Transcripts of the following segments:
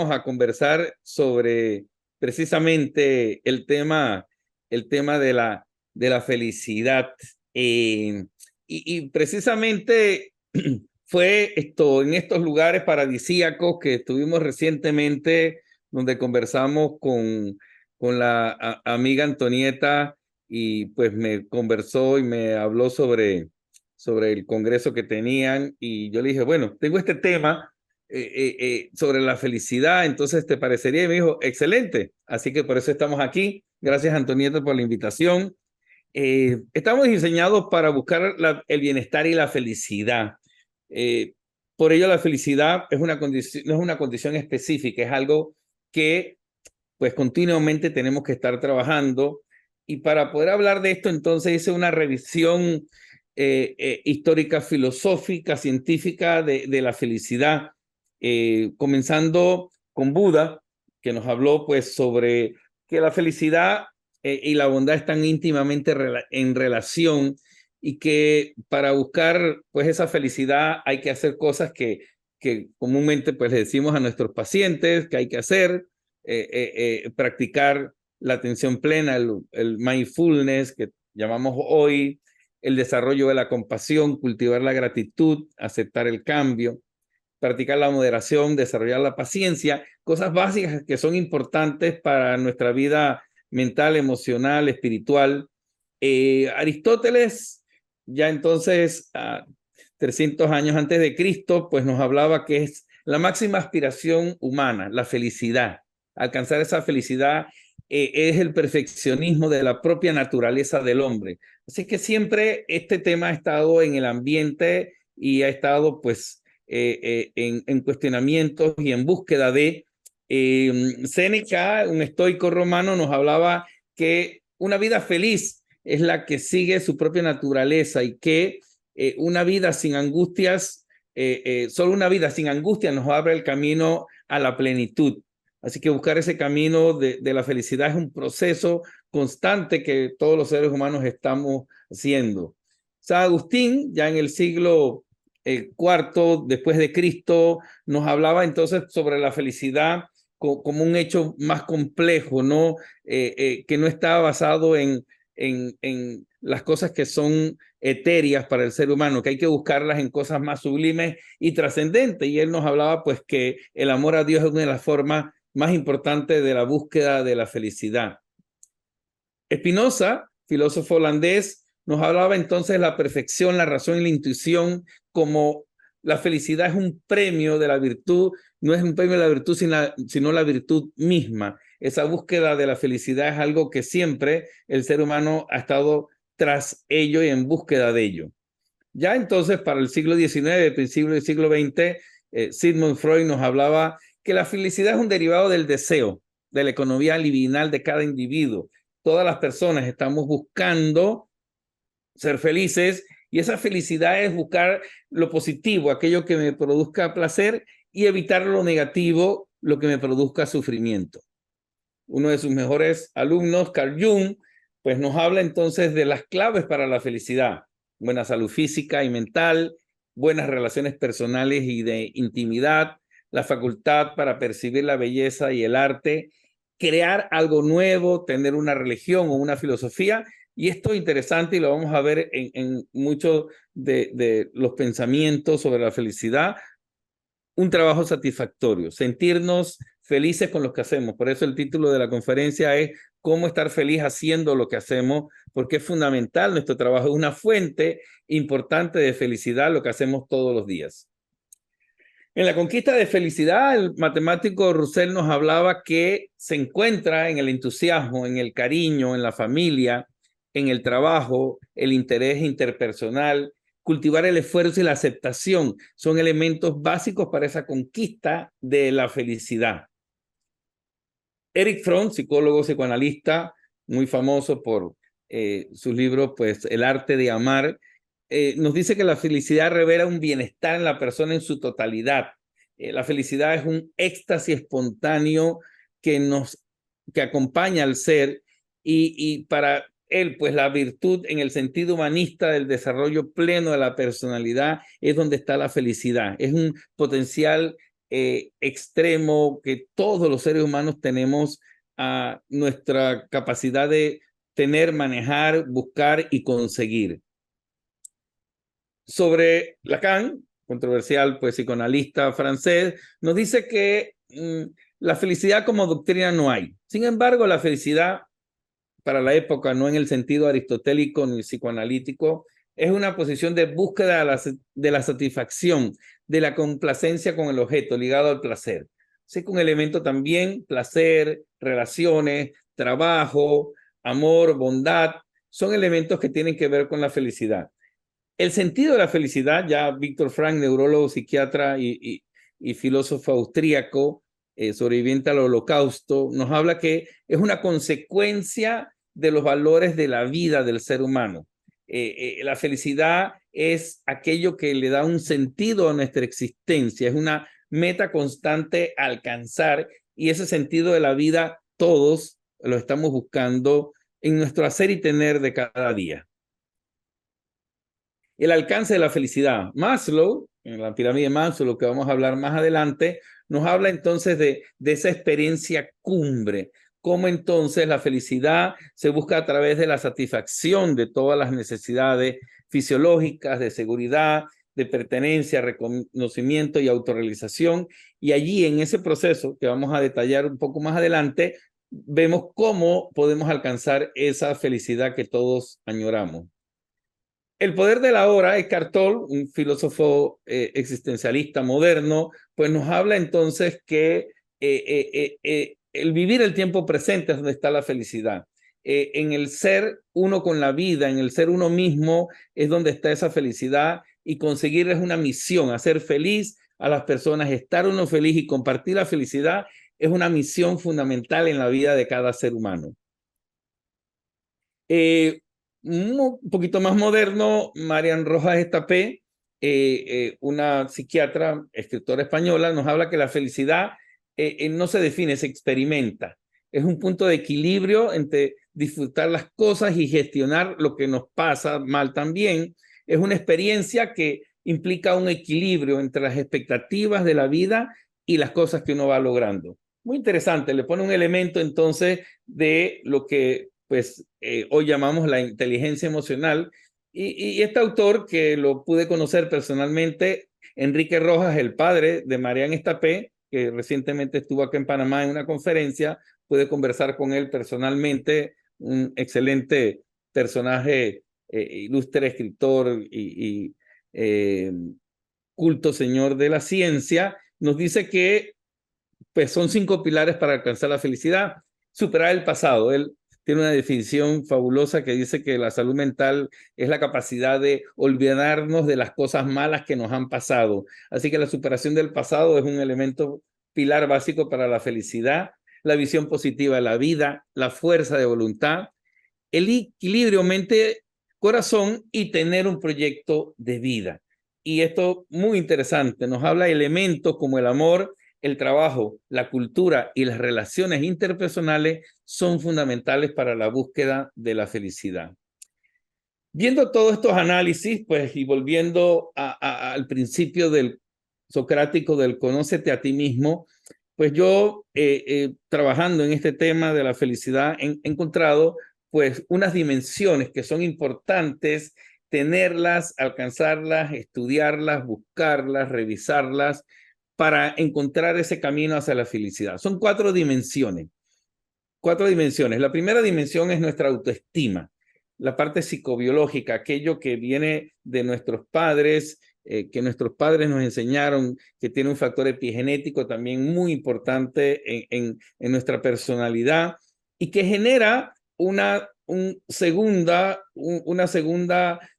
vamos a conversar sobre precisamente el tema de la felicidad. Y precisamente fue esto, en estos lugares paradisíacos que estuvimos recientemente, donde conversamos con la amiga Antonieta y pues me conversó y me habló sobre el congreso que tenían y yo le dije, bueno, tengo este tema sobre la felicidad, entonces ¿te parecería? Y me dijo, excelente, así que por eso estamos aquí. Gracias Antonieta por la invitación. Estamos diseñados para buscar el bienestar y la felicidad. Eh, por ello la felicidad es una condición, no es una condición específica, es algo que pues continuamente tenemos que estar trabajando. Y para poder hablar de esto, entonces hice una revisión histórica, filosófica, científica de la felicidad, comenzando con Buda, que nos habló pues sobre que la felicidad y la bondad están íntimamente en relación y que para buscar pues esa felicidad hay que hacer cosas que comúnmente pues le decimos a nuestros pacientes que hay que hacer, practicar la atención plena, el mindfulness que llamamos hoy, el desarrollo de la compasión, cultivar la gratitud, aceptar el cambio, practicar la moderación, desarrollar la paciencia, cosas básicas que son importantes para nuestra vida mental, emocional, espiritual. Aristóteles, ya entonces, 300 años antes de Cristo, pues nos hablaba que es la máxima aspiración humana, la felicidad. Alcanzar esa felicidad es el perfeccionismo de la propia naturaleza del hombre. Así que siempre este tema ha estado en el ambiente y ha estado pues en cuestionamientos y en búsqueda de Séneca, un estoico romano, nos hablaba que una vida feliz es la que sigue su propia naturaleza y que una vida sin angustias, solo una vida sin angustias nos abre el camino a la plenitud. Así que buscar ese camino de la felicidad es un proceso constante que todos los seres humanos estamos haciendo. San Agustín, ya en el siglo IV después de Cristo, nos hablaba entonces sobre la felicidad como un hecho más complejo, ¿no? Que no está basado en las cosas que son etéreas para el ser humano, que hay que buscarlas en cosas más sublimes y trascendentes. Y él nos hablaba pues que el amor a Dios es una de las formas más importantes de la búsqueda de la felicidad. Spinoza, filósofo holandés, nos hablaba entonces de la perfección, la razón y la intuición como la felicidad es un premio de la virtud, no es un premio de la virtud, sino la virtud misma. Esa búsqueda de la felicidad es algo que siempre el ser humano ha estado tras ello y en búsqueda de ello. Ya entonces, para el siglo XIX, principio del siglo XX, Sigmund Freud nos hablaba que la felicidad es un derivado del deseo, de la economía libidinal de cada individuo. Todas las personas estamos buscando ser felices y esa felicidad es buscar lo positivo, aquello que me produzca placer y evitar lo negativo, lo que me produzca sufrimiento. Uno de sus mejores alumnos, Carl Jung, pues nos habla entonces de las claves para la felicidad: buena salud física y mental, buenas relaciones personales y de intimidad, la facultad para percibir la belleza y el arte, crear algo nuevo, tener una religión o una filosofía. Y esto es interesante y lo vamos a ver en muchos de los pensamientos sobre la felicidad. Un trabajo satisfactorio, sentirnos felices con lo que hacemos. Por eso el título de la conferencia es cómo estar feliz haciendo lo que hacemos, porque es fundamental. Nuestro trabajo es una fuente importante de felicidad, lo que hacemos todos los días. En la conquista de felicidad, el matemático Russell nos hablaba que se encuentra en el entusiasmo, en el cariño, en la familia, en el trabajo, el interés interpersonal, cultivar el esfuerzo y la aceptación son elementos básicos para esa conquista de la felicidad. Erich Fromm, psicólogo psicoanalista, muy famoso por sus libros, pues El arte de amar, nos dice que la felicidad revela un bienestar en la persona en su totalidad. La felicidad es un éxtasis espontáneo que acompaña al ser y para él, pues la virtud en el sentido humanista del desarrollo pleno de la personalidad es donde está la felicidad. Es un potencial extremo que todos los seres humanos tenemos a nuestra capacidad de tener, manejar, buscar y conseguir. Sobre Lacan, controversial pues psicoanalista francés, nos dice que la felicidad como doctrina no hay. Sin embargo, la felicidad para la época, no en el sentido aristotélico ni psicoanalítico, es una posición de búsqueda de la satisfacción, de la complacencia con el objeto, ligado al placer. Así que un elemento también, placer, relaciones, trabajo, amor, bondad, son elementos que tienen que ver con la felicidad. El sentido de la felicidad, ya Víctor Frank, neurólogo, psiquiatra y filósofo austríaco, sobreviviente al Holocausto, nos habla que es una consecuencia de los valores de la vida del ser humano. La felicidad es aquello que le da un sentido a nuestra existencia, es una meta constante a alcanzar, y ese sentido de la vida todos lo estamos buscando en nuestro hacer y tener de cada día. El alcance de la felicidad. Maslow, en la pirámide de Maslow, lo que vamos a hablar más adelante, nos habla entonces de esa experiencia cumbre, cómo entonces la felicidad se busca a través de la satisfacción de todas las necesidades fisiológicas, de seguridad, de pertenencia, reconocimiento y autorrealización. Y allí en ese proceso, que vamos a detallar un poco más adelante, vemos cómo podemos alcanzar esa felicidad que todos añoramos. El poder de la hora, Eckhart Tolle, un filósofo existencialista moderno, pues nos habla entonces que el vivir el tiempo presente es donde está la felicidad. En el ser uno con la vida, en el ser uno mismo, es donde está esa felicidad, y conseguir es una misión, hacer feliz a las personas, estar uno feliz y compartir la felicidad es una misión fundamental en la vida de cada ser humano. Un poquito más moderno, Marian Rojas Estapé, una psiquiatra, escritora española, nos habla que la felicidad no se define, se experimenta. Es un punto de equilibrio entre disfrutar las cosas y gestionar lo que nos pasa mal también. Es una experiencia que implica un equilibrio entre las expectativas de la vida y las cosas que uno va logrando. Muy interesante, le pone un elemento entonces de lo que pues hoy llamamos la inteligencia emocional, y este autor, que lo pude conocer personalmente, Enrique Rojas, el padre de Marian Estapé, que recientemente estuvo acá en Panamá en una conferencia, pude conversar con él personalmente, un excelente personaje, ilustre escritor y culto señor de la ciencia. Nos dice que pues son 5 pilares para alcanzar la felicidad. Superar el pasado. Él tiene una definición fabulosa que dice que la salud mental es la capacidad de olvidarnos de las cosas malas que nos han pasado. Así que la superación del pasado es un elemento pilar básico para la felicidad, la visión positiva de la vida, la fuerza de voluntad, el equilibrio mente-corazón y tener un proyecto de vida. Y esto muy interesante, nos habla de elementos como el amor, el trabajo, la cultura y las relaciones interpersonales son fundamentales para la búsqueda de la felicidad. Viendo todos estos análisis, pues, y volviendo al principio del socrático del conócete a ti mismo, pues yo, trabajando en este tema de la felicidad, he encontrado pues unas dimensiones que son importantes tenerlas, alcanzarlas, estudiarlas, buscarlas, revisarlas, para encontrar ese camino hacia la felicidad. Son 4 dimensiones. 4 dimensiones. La primera dimensión es nuestra autoestima, la parte psicobiológica, aquello que viene de nuestros padres, que nuestros padres nos enseñaron, que tiene un factor epigenético también muy importante en nuestra personalidad, y que genera una segunda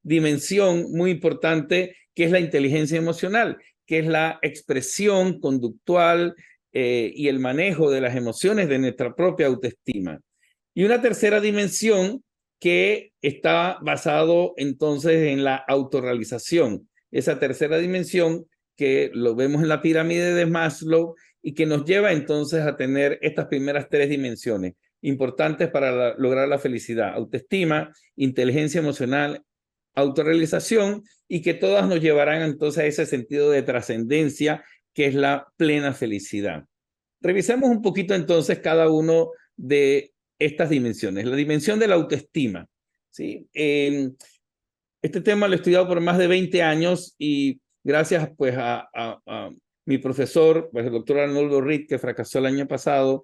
dimensión muy importante, que es la inteligencia emocional, que es la expresión conductual y el manejo de las emociones de nuestra propia autoestima. Y una tercera dimensión que está basado entonces en la autorrealización. Esa tercera dimensión que lo vemos en la pirámide de Maslow y que nos lleva entonces a tener estas primeras 3 dimensiones importantes para lograr la felicidad: autoestima, inteligencia emocional, autorrealización, y que todas nos llevarán entonces a ese sentido de trascendencia que es la plena felicidad. Revisemos un poquito entonces cada uno de estas dimensiones. La dimensión de la autoestima, ¿sí? Este tema lo he estudiado por más de 20 años y gracias pues a mi profesor, pues el doctor Arnoldo Reed, que fracasó el año pasado,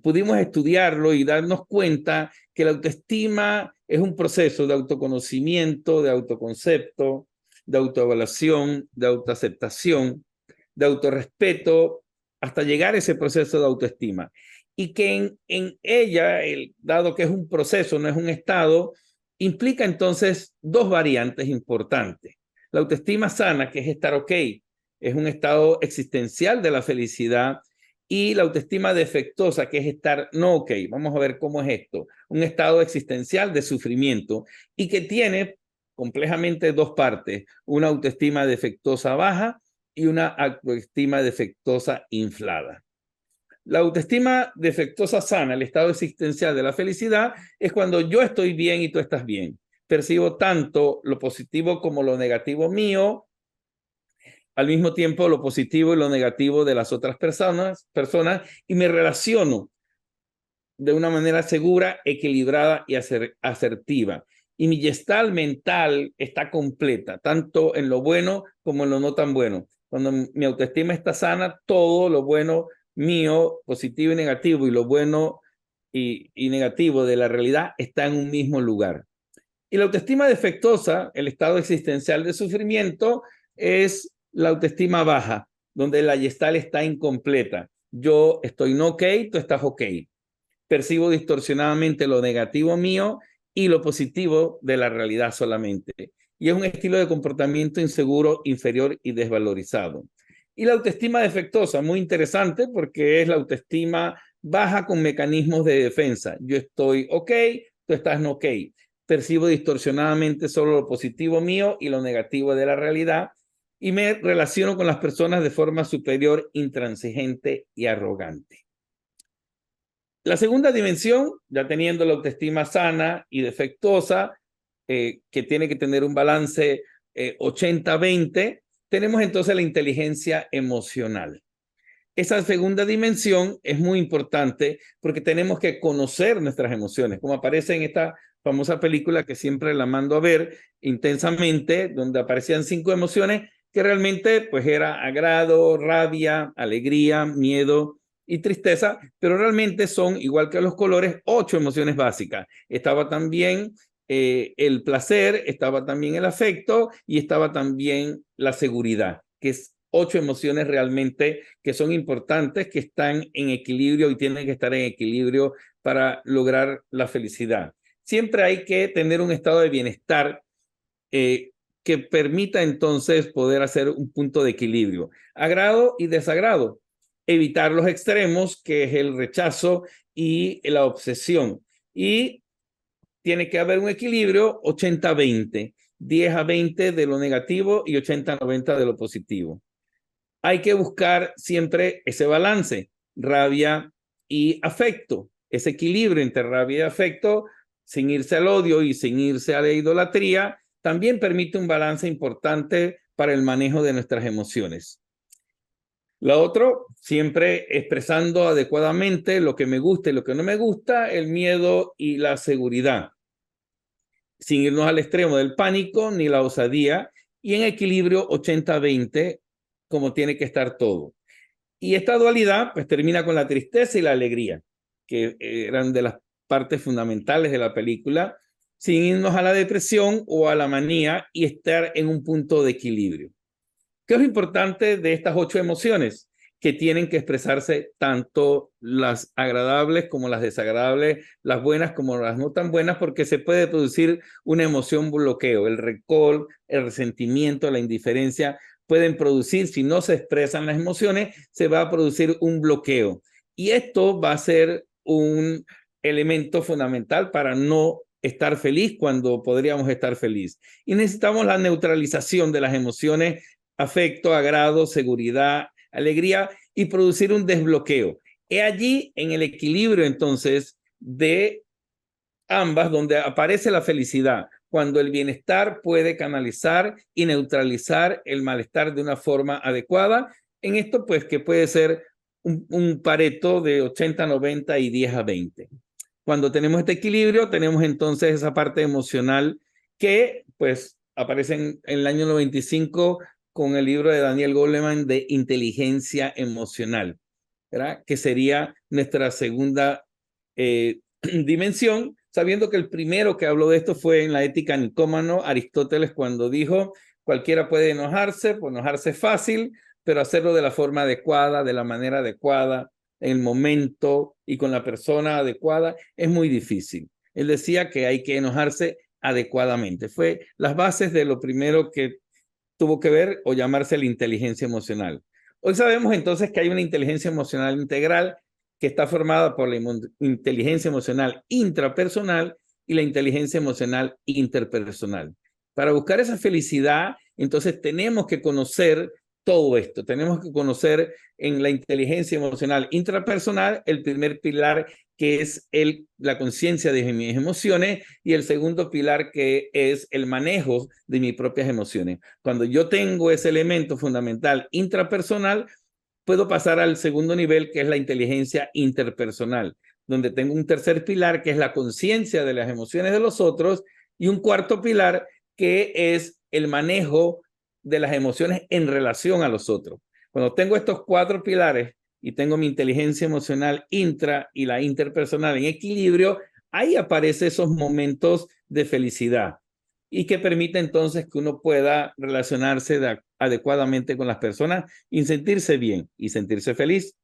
pudimos estudiarlo y darnos cuenta que la autoestima es un proceso de autoconocimiento, de autoconcepto, de autoevaluación, de autoaceptación, de autorrespeto, hasta llegar a ese proceso de autoestima. Y que en ella, dado que es un proceso, no es un estado, implica entonces dos variantes importantes. La autoestima sana, que es estar ok, es un estado existencial de la felicidad, y la autoestima defectuosa, que es estar no ok. Vamos a ver cómo es esto. Un estado existencial de sufrimiento y que tiene complejamente dos partes, una autoestima defectuosa baja y una autoestima defectuosa inflada. La autoestima defectuosa sana, el estado existencial de la felicidad, es cuando yo estoy bien y tú estás bien. Percibo tanto lo positivo como lo negativo mío, al mismo tiempo lo positivo y lo negativo de las otras personas y me relaciono de una manera segura, equilibrada y asertiva. Y mi gestal mental está completa, tanto en lo bueno como en lo no tan bueno. Cuando mi autoestima está sana, todo lo bueno mío, positivo y negativo, y lo bueno y negativo de la realidad está en un mismo lugar. Y la autoestima defectuosa, el estado existencial de sufrimiento, es la autoestima baja, donde la gestal está incompleta. Yo estoy no ok, tú estás ok. Percibo distorsionadamente lo negativo mío y lo positivo de la realidad solamente. Y es un estilo de comportamiento inseguro, inferior y desvalorizado. Y la autoestima defectuosa, muy interesante porque es la autoestima baja con mecanismos de defensa. Yo estoy ok, tú estás no ok. Percibo distorsionadamente solo lo positivo mío y lo negativo de la realidad y me relaciono con las personas de forma superior, intransigente y arrogante. La segunda dimensión, ya teniendo la autoestima sana y defectuosa, que tiene que tener un balance 80-20, tenemos entonces la inteligencia emocional. Esa segunda dimensión es muy importante porque tenemos que conocer nuestras emociones, como aparece en esta famosa película que siempre la mando a ver intensamente, donde aparecían 5 emociones que realmente pues era agrado, rabia, alegría, miedo y tristeza, pero realmente son, igual que los colores, 8 emociones básicas. Estaba también el placer, estaba también el afecto y estaba también la seguridad, que es 8 emociones realmente que son importantes, que están en equilibrio y tienen que estar en equilibrio para lograr la felicidad. Siempre hay que tener un estado de bienestar que permita entonces poder hacer un punto de equilibrio. Agrado y desagrado. Evitar los extremos, que es el rechazo y la obsesión. Y tiene que haber un equilibrio 80-20, 10-20 de lo negativo y 80-90 de lo positivo. Hay que buscar siempre ese balance, rabia y afecto, ese equilibrio entre rabia y afecto, sin irse al odio y sin irse a la idolatría, también permite un balance importante para el manejo de nuestras emociones. Lo otro, siempre expresando adecuadamente lo que me gusta y lo que no me gusta, el miedo y la seguridad, sin irnos al extremo del pánico ni la osadía, y en equilibrio 80-20, como tiene que estar todo. Y esta dualidad pues termina con la tristeza y la alegría, que eran de las partes fundamentales de la película, sin irnos a la depresión o a la manía y estar en un punto de equilibrio. ¿Qué es lo importante de estas 8 emociones? Que tienen que expresarse tanto las agradables como las desagradables, las buenas como las no tan buenas, porque se puede producir una emoción bloqueo. El rencor, el resentimiento, la indiferencia pueden producir, si no se expresan las emociones, se va a producir un bloqueo. Y esto va a ser un elemento fundamental para no estar feliz cuando podríamos estar feliz. Y necesitamos la neutralización de las emociones, afecto, agrado, seguridad, alegría, y producir un desbloqueo. He allí en el equilibrio entonces de ambas donde aparece la felicidad, cuando el bienestar puede canalizar y neutralizar el malestar de una forma adecuada, en esto, pues que puede ser un Pareto de 80-90 y 10-20. Cuando tenemos este equilibrio, tenemos entonces esa parte emocional que pues aparece en el año 95 con el libro de Daniel Goleman de inteligencia emocional, ¿verdad? Que sería nuestra segunda dimensión, sabiendo que el primero que habló de esto fue en la Ética Nicómano, Aristóteles, cuando dijo, cualquiera puede enojarse, pues enojarse es fácil, pero hacerlo de la forma adecuada, de la manera adecuada, en el momento y con la persona adecuada, es muy difícil. Él decía que hay que enojarse adecuadamente. Fue las bases de lo primero que tuvo que ver o llamarse la inteligencia emocional. Hoy sabemos entonces que hay una inteligencia emocional integral que está formada por la inteligencia emocional intrapersonal y la inteligencia emocional interpersonal. Para buscar esa felicidad, entonces tenemos que conocer todo esto. Tenemos que conocer en la inteligencia emocional intrapersonal el primer pilar, que es la conciencia de mis emociones, y el segundo pilar, que es el manejo de mis propias emociones. Cuando yo tengo ese elemento fundamental intrapersonal, puedo pasar al segundo nivel, que es la inteligencia interpersonal, donde tengo un tercer pilar, que es la conciencia de las emociones de los otros, y un cuarto pilar, que es el manejo de las emociones en relación a los otros. Cuando tengo estos cuatro pilares y tengo mi inteligencia emocional intra y la interpersonal en equilibrio, ahí aparecen esos momentos de felicidad y que permite entonces que uno pueda relacionarse adecuadamente con las personas y sentirse bien y sentirse feliz.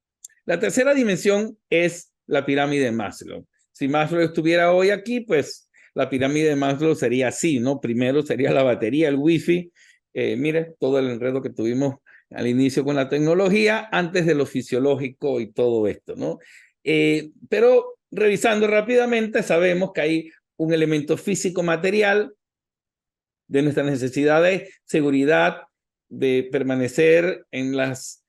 La tercera dimensión es la pirámide de Maslow. Si Maslow estuviera hoy aquí, pues la pirámide de Maslow sería así, ¿no? Primero sería la batería, el wifi. Mire, todo el enredo que tuvimos al inicio con la tecnología, antes de lo fisiológico y todo esto, ¿no? Pero revisando rápidamente, sabemos que hay un elemento físico material de nuestras necesidades, seguridad, de permanecer en los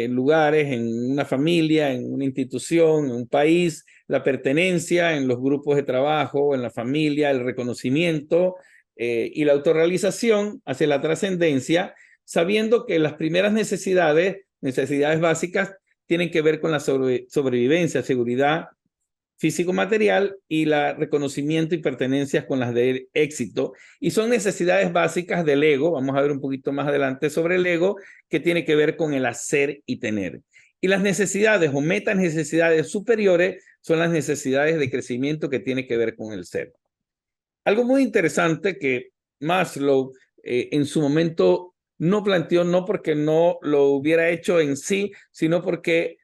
lugares, en una familia, en una institución, en un país, la pertenencia en los grupos de trabajo, en la familia, el reconocimiento y la autorrealización hacia la trascendencia, sabiendo que las primeras necesidades básicas, tienen que ver con la sobrevivencia, seguridad, físico-material y la reconocimiento y pertenencias con las de éxito. Y son necesidades básicas del ego. Vamos a ver un poquito más adelante sobre el ego, que tiene que ver con el hacer y tener. Y las necesidades o metanecesidades superiores son las necesidades de crecimiento que tiene que ver con el ser. Algo muy interesante que Maslow en su momento no planteó, no porque no lo hubiera hecho en sí, sino porque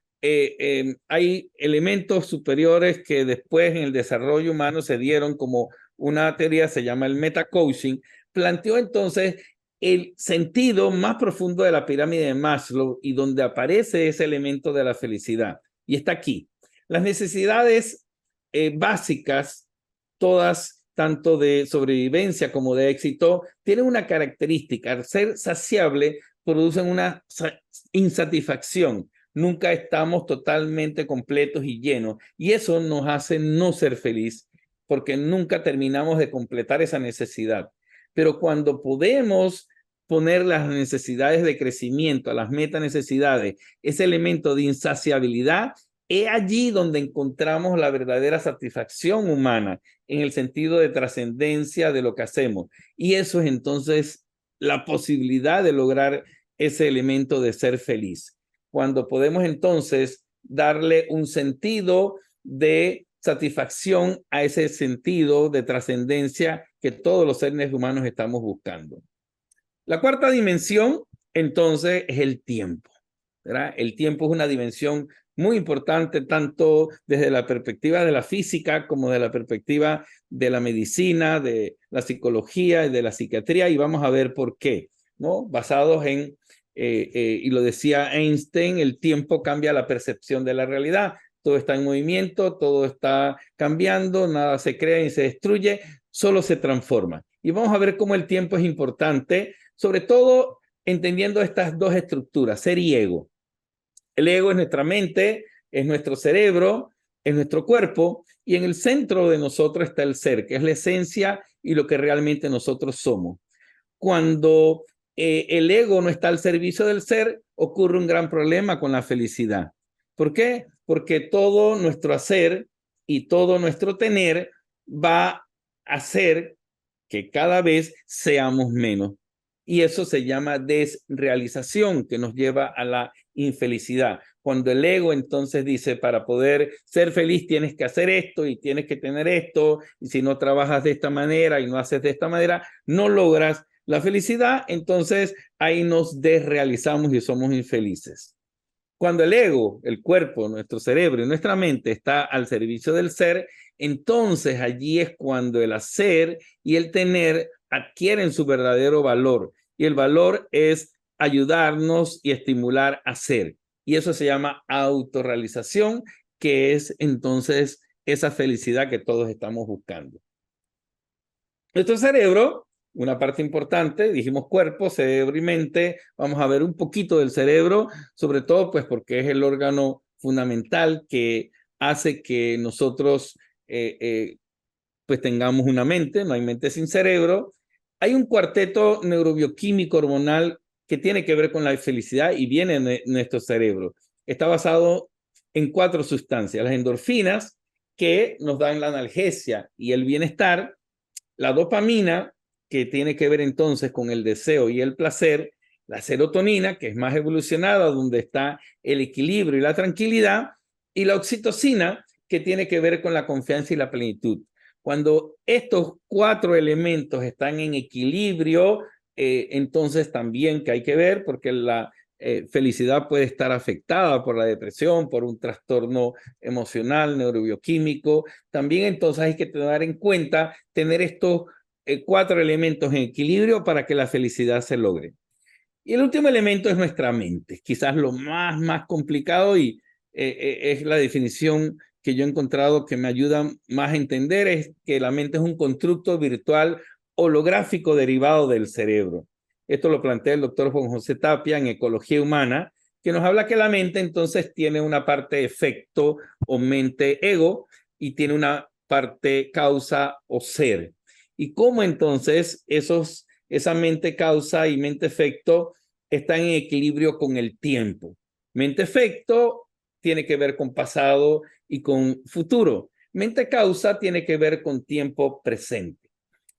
hay elementos superiores que después en el desarrollo humano se dieron como una teoría, se llama el metacoaching. Planteó entonces el sentido más profundo de la pirámide de Maslow y donde aparece ese elemento de la felicidad. Y está aquí. Las necesidades básicas, todas, tanto de sobrevivencia como de éxito, tienen una característica: al ser saciable, producen una insatisfacción. Nunca estamos totalmente completos y llenos, y eso nos hace no ser feliz, porque nunca terminamos de completar esa necesidad. Pero cuando podemos poner las necesidades de crecimiento, a las metanecesidades, ese elemento de insaciabilidad, es allí donde encontramos la verdadera satisfacción humana, en el sentido de trascendencia de lo que hacemos. Y eso es entonces la posibilidad de lograr ese elemento de ser feliz. Cuando podemos entonces darle un sentido de satisfacción a ese sentido de trascendencia que todos los seres humanos estamos buscando. La cuarta dimensión, entonces, es el tiempo, ¿verdad? El tiempo es una dimensión muy importante, tanto desde la perspectiva de la física como de la perspectiva de la medicina, de la psicología y de la psiquiatría, y vamos a ver por qué, ¿no? Basados en, y lo decía Einstein, el tiempo cambia la percepción de la realidad. Todo está en movimiento, todo está cambiando, nada se crea ni se destruye, solo se transforma. Y vamos a ver cómo el tiempo es importante, sobre todo entendiendo estas dos estructuras, ser y ego. El ego es nuestra mente, es nuestro cerebro, es nuestro cuerpo, y en el centro de nosotros está el ser, que es la esencia y lo que realmente nosotros somos. Cuando el ego no está al servicio del ser, ocurre un gran problema con la felicidad. ¿Por qué? Porque todo nuestro hacer y todo nuestro tener va a hacer que cada vez seamos menos. Y eso se llama desrealización, que nos lleva a la infelicidad. Cuando el ego entonces dice, para poder ser feliz tienes que hacer esto y tienes que tener esto, y si no trabajas de esta manera y no haces de esta manera, no logras la felicidad, entonces ahí nos desrealizamos y somos infelices. Cuando el ego, el cuerpo, nuestro cerebro y nuestra mente está al servicio del ser, entonces allí es cuando el hacer y el tener adquieren su verdadero valor. Y el valor es ayudarnos y estimular a ser. Y eso se llama autorrealización, que es entonces esa felicidad que todos estamos buscando. Nuestro cerebro, una parte importante, dijimos cuerpo, cerebro y mente. Vamos a ver un poquito del cerebro, sobre todo pues porque es el órgano fundamental que hace que nosotros pues tengamos una mente. No hay mente sin cerebro. Hay un cuarteto neurobioquímico hormonal que tiene que ver con la felicidad y viene de nuestro cerebro. Está basado en 4 sustancias: las endorfinas, que nos dan la analgesia y el bienestar; la dopamina, que tiene que ver entonces con el deseo y el placer; la serotonina, que es más evolucionada, donde está el equilibrio y la tranquilidad; y la oxitocina, que tiene que ver con la confianza y la plenitud. Cuando estos 4 elementos están en equilibrio, entonces también que hay que ver, porque la felicidad puede estar afectada por la depresión, por un trastorno emocional, neurobioquímico. También entonces hay que tener en cuenta tener estos 4 elementos en equilibrio para que la felicidad se logre. Y el último elemento es nuestra mente, quizás lo más complicado, y es la definición que yo he encontrado que me ayuda más a entender, es que la mente es un constructo virtual holográfico derivado del cerebro. Esto lo plantea el doctor Juan José Tapia en Ecología Humana, que nos habla que la mente entonces tiene una parte efecto o mente-ego y tiene una parte causa o ser. Y cómo entonces esa mente causa y mente efecto están en equilibrio con el tiempo. Mente efecto tiene que ver con pasado y con futuro. Mente causa tiene que ver con tiempo presente.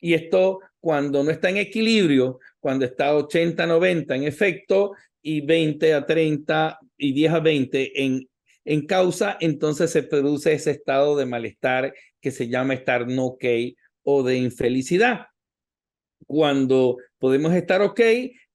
Y esto, cuando no está en equilibrio, cuando está 80-90 en efecto y 20-30 y 10-20 en causa, entonces se produce ese estado de malestar que se llama estar no ok o de infelicidad. Cuando podemos estar ok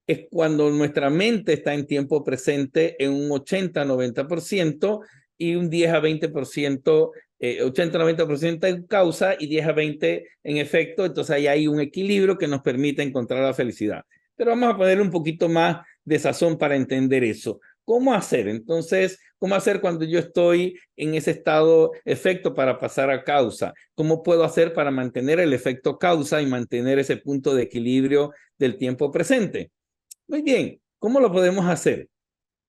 es cuando nuestra mente está en tiempo presente en un 80-90% y un 10-20%, 80-90% en causa y 10-20% en efecto. Entonces ahí hay un equilibrio que nos permite encontrar la felicidad. Pero vamos a poner un poquito más de sazón para entender eso. ¿Cómo hacer? Entonces, ¿cómo hacer cuando yo estoy en ese estado efecto para pasar a causa? ¿Cómo puedo hacer para mantener el efecto causa y mantener ese punto de equilibrio del tiempo presente? Muy bien, ¿cómo lo podemos hacer?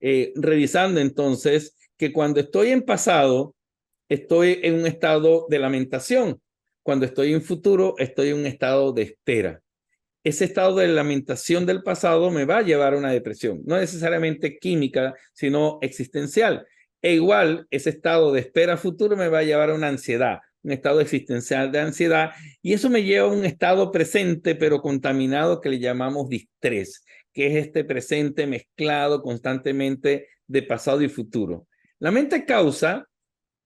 Revisando entonces que cuando estoy en pasado, estoy en un estado de lamentación. Cuando estoy en futuro, estoy en un estado de espera. Ese estado de lamentación del pasado me va a llevar a una depresión, no necesariamente química, sino existencial. E igual, ese estado de espera futuro me va a llevar a una ansiedad, un estado existencial de ansiedad, y eso me lleva a un estado presente, pero contaminado, que le llamamos distrés, que es este presente mezclado constantemente de pasado y futuro. La mente causa,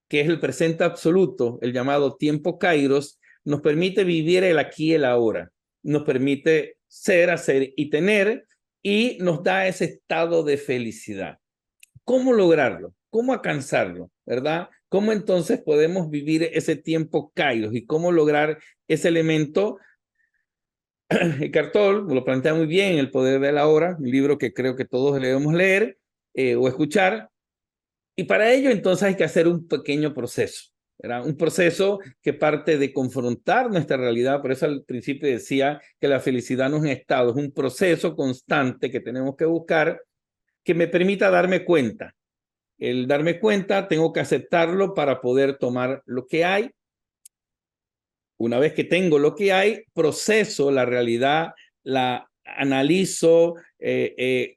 que es el presente absoluto, el llamado tiempo kairos, nos permite vivir el aquí y el ahora. Nos permite ser, hacer y tener, y nos da ese estado de felicidad. ¿Cómo lograrlo? ¿Cómo alcanzarlo? ¿Verdad? ¿Cómo entonces podemos vivir ese tiempo kairos y cómo lograr ese elemento? Eckhart Tolle lo plantea muy bien, El poder de la hora, un libro que creo que todos debemos leer o escuchar. Y para ello entonces hay que hacer un pequeño proceso, ¿verdad? Un proceso que parte de confrontar nuestra realidad. Por eso al principio decía que la felicidad no es un estado, es un proceso constante que tenemos que buscar, que me permita darme cuenta. El darme cuenta, tengo que aceptarlo para poder tomar lo que hay. Una vez que tengo lo que hay, proceso la realidad, la analizo,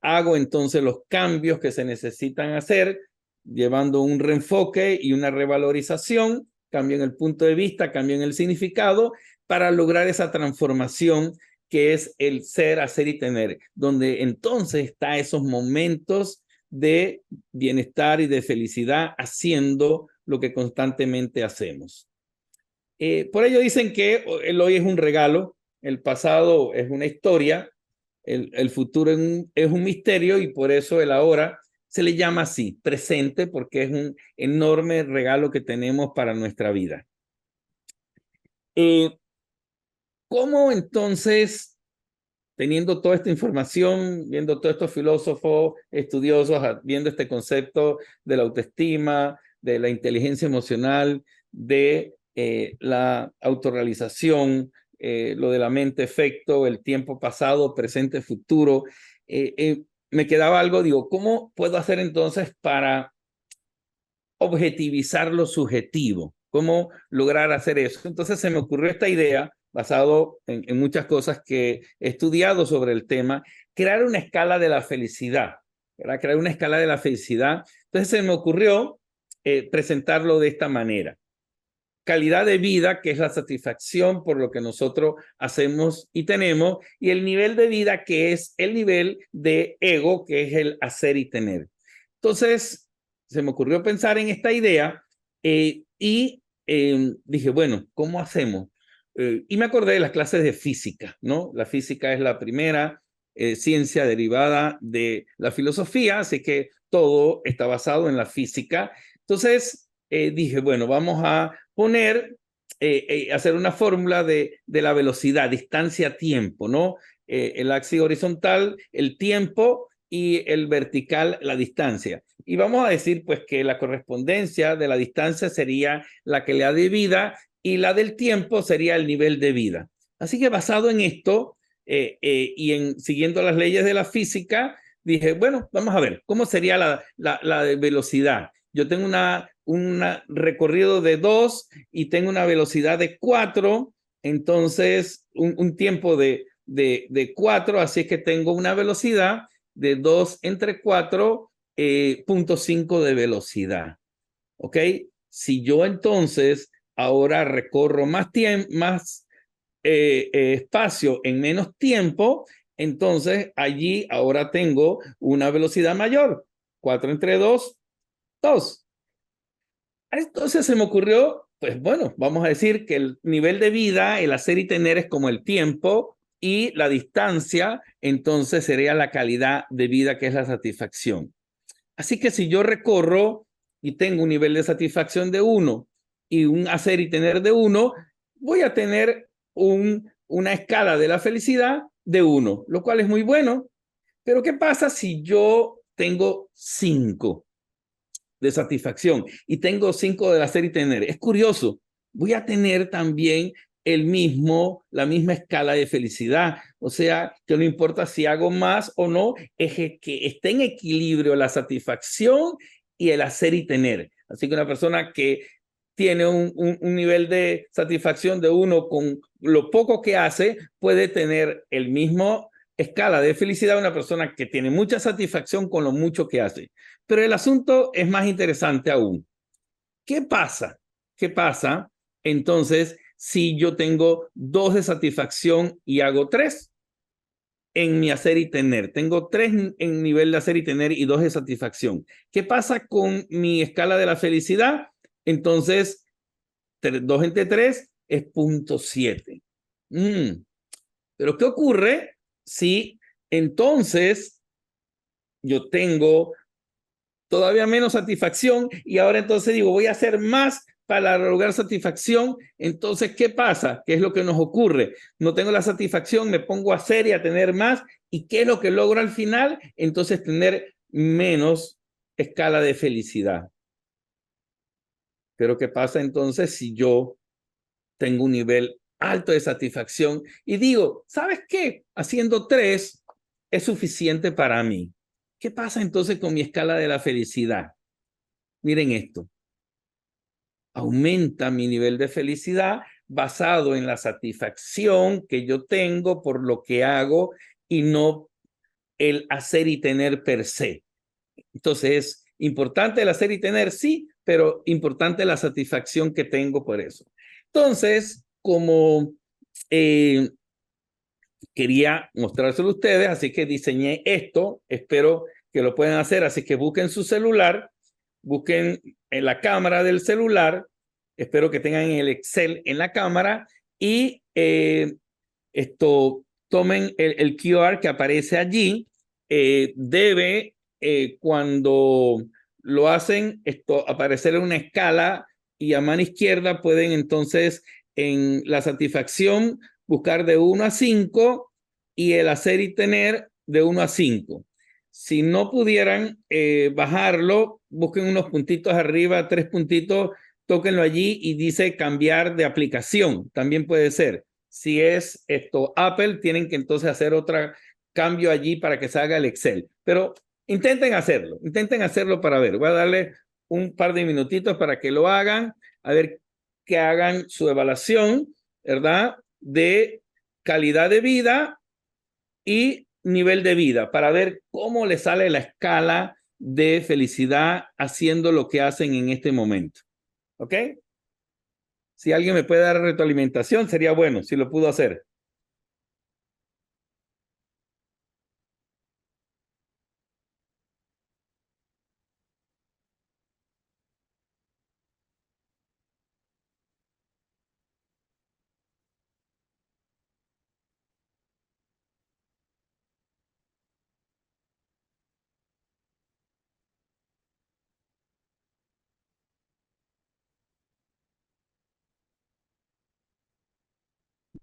hago entonces los cambios que se necesitan hacer, llevando un reenfoque y una revalorización, cambio en el punto de vista, cambio en el significado, para lograr esa transformación que es el ser, hacer y tener, donde entonces está esos momentos de bienestar y de felicidad haciendo lo que constantemente hacemos. Por ello dicen que el hoy es un regalo, el pasado es una historia, el futuro es un misterio y por eso el ahora se le llama así, presente, porque es un enorme regalo que tenemos para nuestra vida. ¿Cómo entonces, teniendo toda esta información, viendo todos estos filósofos, estudiosos, viendo este concepto de la autoestima, de la inteligencia emocional, de la autorrealización, lo de la mente-efecto, el tiempo pasado, presente, futuro, me quedaba algo, digo, ¿cómo puedo hacer entonces para objetivizar lo subjetivo? ¿Cómo lograr hacer eso? Entonces se me ocurrió esta idea, basado en muchas cosas que he estudiado sobre el tema, crear una escala de la felicidad, ¿verdad? Crear una escala de la felicidad. Entonces se me ocurrió presentarlo de esta manera. Calidad de vida, que es la satisfacción por lo que nosotros hacemos y tenemos, y el nivel de vida, que es el nivel de ego, que es el hacer y tener. Entonces, se me ocurrió pensar en esta idea y dije, bueno, ¿cómo hacemos? Y me acordé de las clases de física, ¿no? La física es la primera ciencia derivada de la filosofía, así que todo está basado en la física. Entonces, dije, bueno, vamos a poner, hacer una fórmula de la velocidad, distancia-tiempo, ¿no? El axis horizontal, el tiempo, y el vertical, la distancia. Y vamos a decir, pues, que la correspondencia de la distancia sería la que le da de vida y la del tiempo sería el nivel de vida. Así que basado en esto y en siguiendo las leyes de la física, dije, bueno, vamos a ver, ¿cómo sería la de velocidad? Yo tengo un recorrido de 2 y tengo una velocidad de 4, entonces un tiempo de 4, así que tengo una velocidad de 2 entre 4, 0.5 de velocidad. ¿Ok? Si yo entonces ahora recorro más espacio en menos tiempo, entonces allí ahora tengo una velocidad mayor. 4 entre 2, 2. Entonces se me ocurrió, pues bueno, vamos a decir que el nivel de vida, el hacer y tener es como el tiempo y la distancia, entonces sería la calidad de vida, que es la satisfacción. Así que si yo recorro y tengo un nivel de satisfacción de 1 y un hacer y tener de 1, voy a tener una escala de la felicidad de 1, lo cual es muy bueno. Pero ¿qué pasa si yo tengo 5 de satisfacción y tengo 5 de hacer y tener? Es curioso, voy a tener también la misma escala de felicidad. O sea, que no importa si hago más o no, es que esté en equilibrio la satisfacción y el hacer y tener. Así que una persona que tiene un nivel de satisfacción de 1 con lo poco que hace, puede tener el mismo escala de felicidad de una persona que tiene mucha satisfacción con lo mucho que hace. Pero el asunto es más interesante aún. ¿Qué pasa? ¿Qué pasa entonces si yo tengo 2 de satisfacción y hago 3 en mi hacer y tener? Tengo 3 en nivel de hacer y tener y 2 de satisfacción. ¿Qué pasa con mi escala de la felicidad? Entonces, 2 entre 3 es 0.7. Pero ¿qué ocurre si entonces yo tengo todavía menos satisfacción y ahora entonces digo, voy a hacer más para lograr satisfacción? Entonces, ¿qué pasa? ¿Qué es lo que nos ocurre? No tengo la satisfacción, me pongo a hacer y a tener más. ¿Y qué es lo que logro al final? Entonces, tener menos escala de felicidad. Pero ¿qué pasa entonces si yo tengo un nivel alto de satisfacción y digo, ¿sabes qué? Haciendo 3 es suficiente para mí. ¿Qué pasa entonces con mi escala de la felicidad? Miren esto. Aumenta mi nivel de felicidad basado en la satisfacción que yo tengo por lo que hago y no el hacer y tener per se. Entonces, es importante el hacer y tener, sí, pero importante la satisfacción que tengo por eso. Entonces, como quería mostrárselo a ustedes, así que diseñé esto, espero que lo puedan hacer, así que busquen su celular, busquen en la cámara del celular, espero que tengan el Excel en la cámara y tomen el QR que aparece allí, cuando lo hacen, aparecer en una escala y a mano izquierda pueden entonces en la satisfacción buscar de 1 a 5 y el hacer y tener de 1 a 5. Si no pudieran bajarlo, busquen unos puntitos arriba, 3 puntitos, tóquenlo allí y dice cambiar de aplicación. También puede ser. Si es Apple, tienen que entonces hacer otro cambio allí para que salga el Excel. Pero intenten hacerlo para ver. Voy a darle un par de minutitos para que lo hagan, a ver que hagan su evaluación, ¿verdad? De calidad de vida y nivel de vida para ver cómo les sale la escala de felicidad haciendo lo que hacen en este momento. ¿Ok? Si alguien me puede dar retroalimentación, sería bueno, si lo pudo hacer.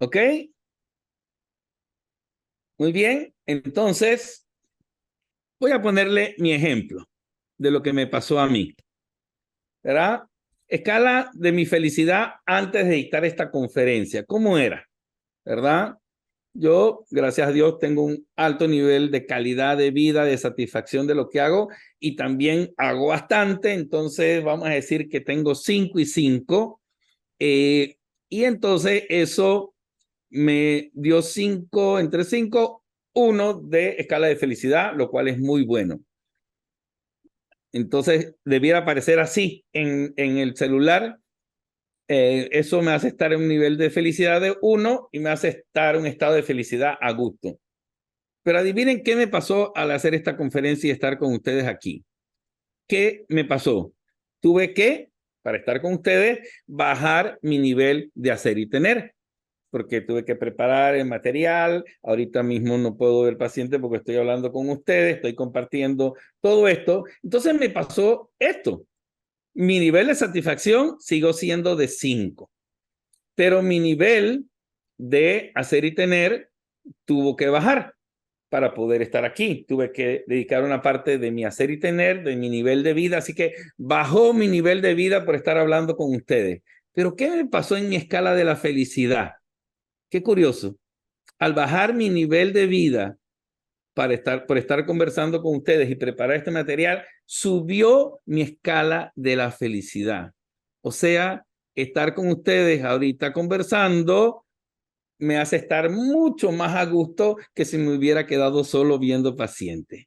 ¿Ok? Muy bien. Entonces, voy a ponerle mi ejemplo de lo que me pasó a mí. ¿Verdad? Escala de mi felicidad antes de dictar esta conferencia. ¿Cómo era? ¿Verdad? Yo, gracias a Dios, tengo un alto nivel de calidad de vida, de satisfacción de lo que hago y también hago bastante. Entonces, vamos a decir que tengo 5 y 5. Y entonces eso me dio 5, entre 5, 1 de escala de felicidad, lo cual es muy bueno. Entonces, debiera aparecer así en el celular. Eso me hace estar en un nivel de felicidad de 1 y me hace estar en un estado de felicidad a gusto. Pero adivinen qué me pasó al hacer esta conferencia y estar con ustedes aquí. ¿Qué me pasó? Tuve que, para estar con ustedes, bajar mi nivel de hacer y tener, porque tuve que preparar el material. Ahorita mismo no puedo ver paciente porque estoy hablando con ustedes, estoy compartiendo todo esto. Entonces me pasó esto. Mi nivel de satisfacción siguió siendo de 5, pero mi nivel de hacer y tener tuvo que bajar para poder estar aquí. Tuve que dedicar una parte de mi hacer y tener, de mi nivel de vida, así que bajó mi nivel de vida por estar hablando con ustedes. Pero ¿qué me pasó en mi escala de la felicidad? Qué curioso. Al bajar mi nivel de vida por estar conversando con ustedes y preparar este material, subió mi escala de la felicidad. O sea, estar con ustedes ahorita conversando me hace estar mucho más a gusto que si me hubiera quedado solo viendo pacientes.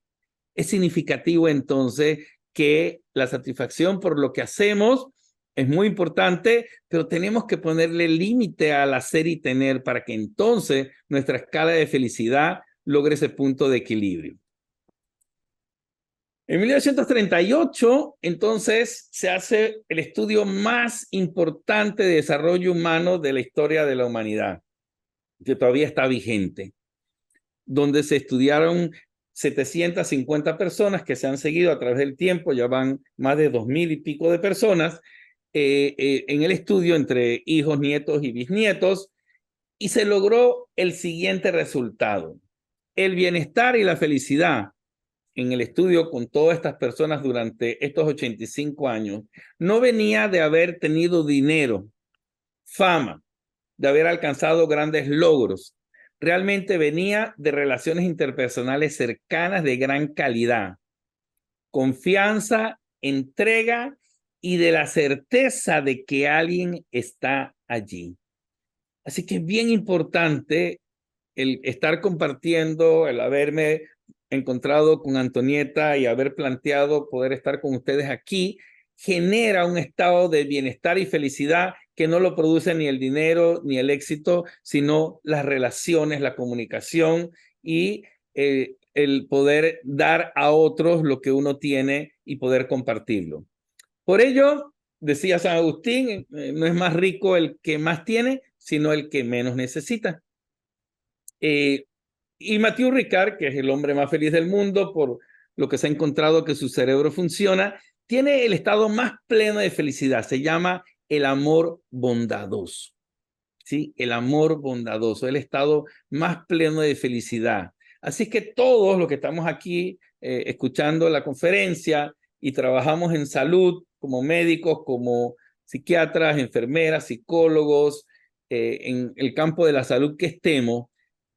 Es significativo entonces que la satisfacción por lo que hacemos es muy importante, pero tenemos que ponerle límite al hacer y tener para que entonces nuestra escala de felicidad logre ese punto de equilibrio. En 1938, entonces, se hace el estudio más importante de desarrollo humano de la historia de la humanidad, que todavía está vigente, donde se estudiaron 750 personas que se han seguido a través del tiempo, ya van más de 2000 y pico de personas en el estudio entre hijos, nietos y bisnietos, y se logró el siguiente resultado. El bienestar y la felicidad en el estudio con todas estas personas durante estos 85 años no venía de haber tenido dinero, fama, de haber alcanzado grandes logros. Realmente venía de relaciones interpersonales cercanas de gran calidad, confianza, entrega y de la certeza de que alguien está allí. Así que es bien importante el estar compartiendo, el haberme encontrado con Antonieta y haber planteado poder estar con ustedes aquí, genera un estado de bienestar y felicidad que no lo produce ni el dinero ni el éxito, sino las relaciones, la comunicación y el poder dar a otros lo que uno tiene y poder compartirlo. Por ello, decía San Agustín, no es más rico el que más tiene, sino el que menos necesita. Y Mathieu Ricard, que es el hombre más feliz del mundo por lo que se ha encontrado que su cerebro funciona, tiene el estado más pleno de felicidad. Se llama el amor bondadoso. ¿Sí? El amor bondadoso, el estado más pleno de felicidad. Así que todos los que estamos aquí escuchando la conferencia y trabajamos en salud como médicos, como psiquiatras, enfermeras, psicólogos, en el campo de la salud que estemos,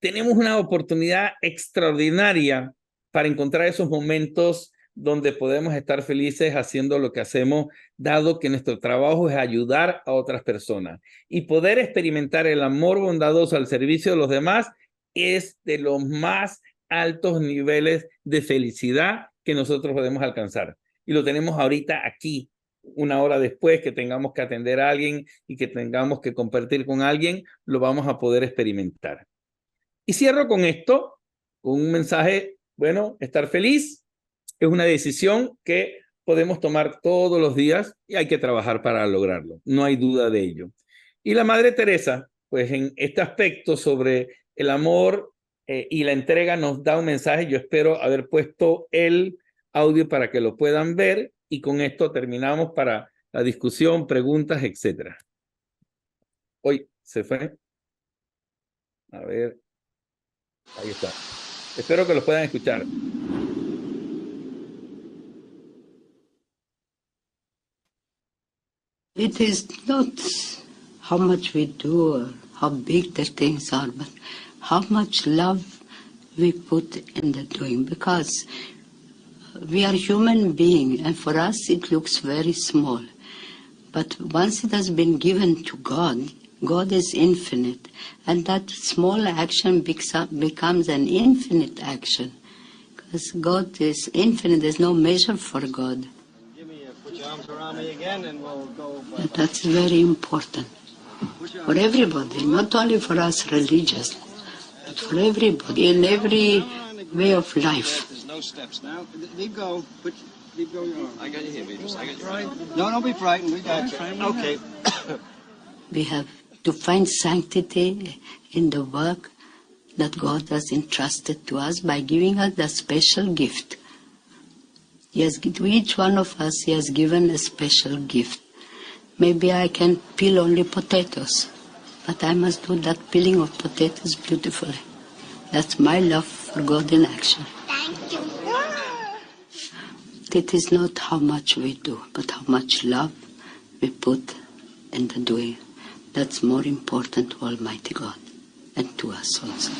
tenemos una oportunidad extraordinaria para encontrar esos momentos donde podemos estar felices haciendo lo que hacemos, dado que nuestro trabajo es ayudar a otras personas. Y poder experimentar el amor bondadoso al servicio de los demás es de los más altos niveles de felicidad que nosotros podemos alcanzar. Y lo tenemos ahorita aquí, una hora después que tengamos que atender a alguien y que tengamos que compartir con alguien, lo vamos a poder experimentar. Y cierro con esto, con un mensaje, bueno, estar feliz es una decisión que podemos tomar todos los días y hay que trabajar para lograrlo, no hay duda de ello. Y la Madre Teresa, pues en este aspecto sobre el amor y la entrega nos da un mensaje. Yo espero haber puesto el audio para que lo puedan ver y con esto terminamos para la discusión, preguntas, etc. Hoy se fue. A ver. Ahí está. Espero que lo puedan escuchar. It is not how much we do or how big the things are, but how much love we put in the doing, because we are human beings, and for us it looks very small. But once it has been given to God, God is infinite, and that small action becomes an infinite action, because God is infinite. There's no measure for God. Put your arms around me again and we'll go. And that's very important for everybody, not only for us religious, but for everybody in every way of life. There's no steps now. Leave go. Leave go your arm. I got you here, Beatrice. I got you right. No, don't be frightened. We got you. Okay. We have to find sanctity in the work that God has entrusted to us by giving us the special gift. To each one of us, He has given a special gift. Maybe I can peel only potatoes, but I must do that peeling of potatoes beautifully. That's my love for God in action. Thank you. It is not how much we do, but how much love we put in the doing. That's more important to Almighty God and to us also.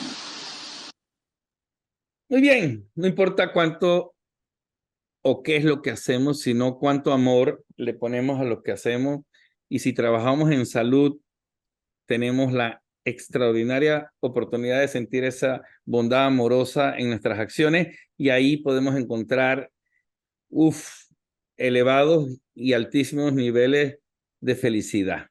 Muy bien, no importa cuánto o qué es lo que hacemos, sino cuánto amor le ponemos a lo que hacemos. Y si trabajamos en salud, tenemos la extraordinaria oportunidad de sentir esa bondad amorosa en nuestras acciones y ahí podemos encontrar elevados y altísimos niveles de felicidad.